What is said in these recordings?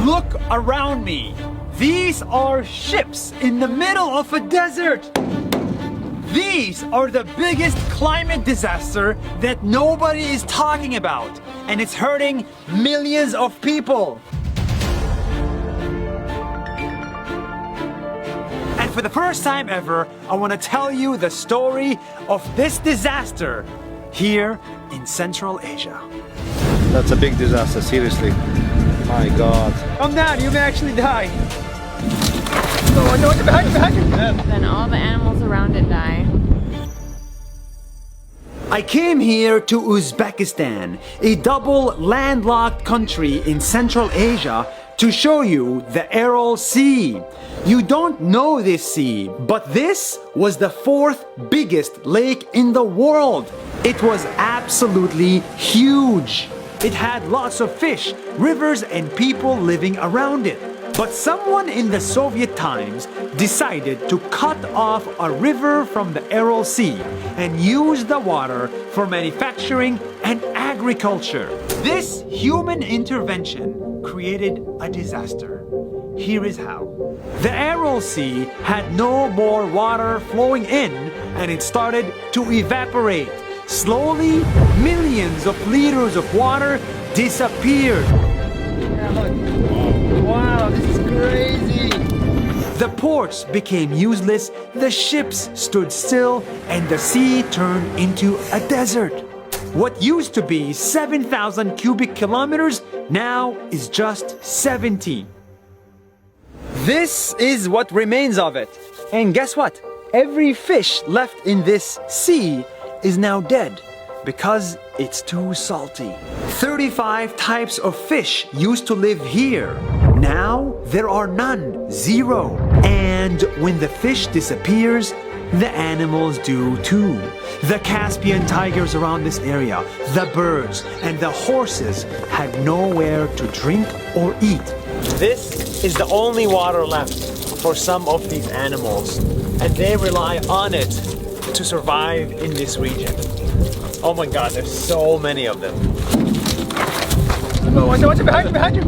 Look around me. These are ships in the middle of a desert. These are the biggest climate disaster that nobody is talking about, and it's hurting millions of people. And for the first time ever, I want to tell you the story of this disaster here in Central Asia. That's a big disaster, seriously. My God. Come down, you may actually die. No, behind you. Then all the animals around it die. I came here to Uzbekistan, a double landlocked country in Central Asia, to show you the Aral Sea. You don't know this sea, but this was the fourth biggest lake in the world. It was absolutely huge. It had lots of fish, rivers, and people living around it. But someone in the Soviet times decided to cut off a river from the Aral Sea and use the water for manufacturing and agriculture. This human intervention created a disaster. Here is how. The Aral Sea had no more water flowing in, and it started to evaporate. Slowly, millions of liters of water disappeared. Yeah, look. Wow, this is crazy. The ports became useless, the ships stood still, and the sea turned into a desert. What used to be 7,000 cubic kilometers now is just 70. This is what remains of it. And guess what? Every fish left in this sea is now dead because it's too salty. 35 types of fish used to live here. Now there are none, zero. And when the fish disappears, the animals do too. The Caspian tigers around this area, the birds, and the horses had nowhere to drink or eat. This is the only water left for some of these animals, and they rely on it to survive in this region. Oh my God, there's so many of them. Watch it behind you.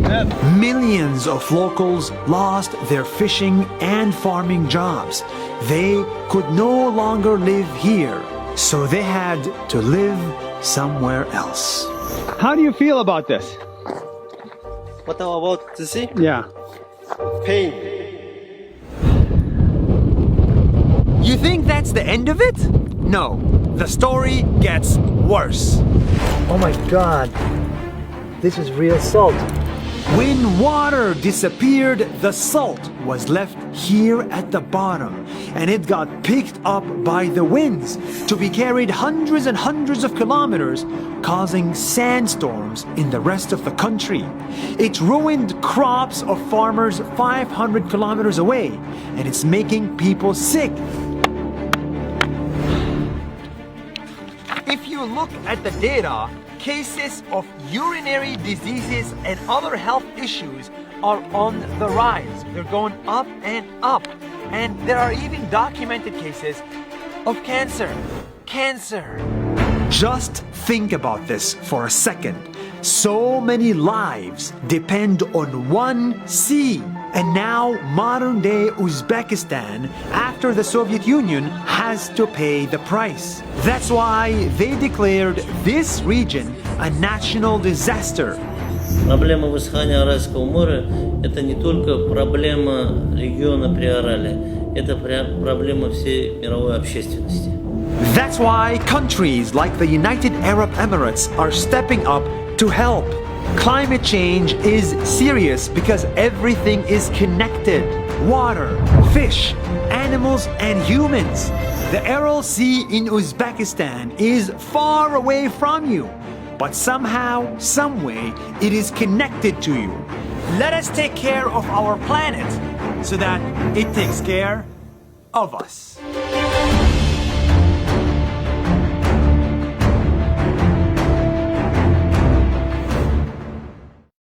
Millions of locals lost their fishing and farming jobs. They could no longer live here, so they had to live somewhere else. How do you feel about this? What about the sea? Yeah. Pain. You think that's the end of it? No, the story gets worse. Oh my God. This is real salt. When water disappeared, the salt was left here at the bottom, and it got picked up by the winds to be carried hundreds and hundreds of kilometers, causing sandstorms in the rest of the country. It ruined crops of farmers 500 kilometers away, and it's making people sick. If you look at the data, cases of urinary diseases and other health issues are on the rise. They're going up and up. And there are even documented cases of cancer. Just think about this for a second. So many lives depend on one sea. And now modern-day Uzbekistan, after the Soviet Union, has to pay the price. That's why they declared this region a national disaster. Проблема высыхания Аральского моря – это не только проблема региона Приорале, это проблема всей мировой общественности. That's why countries like the United Arab Emirates are stepping up to help. Climate change is serious because everything is connected. Water, fish, animals, and humans. The Aral Sea in Uzbekistan is far away from you, but somehow, someway, it is connected to you. Let us take care of our planet so that it takes care of us.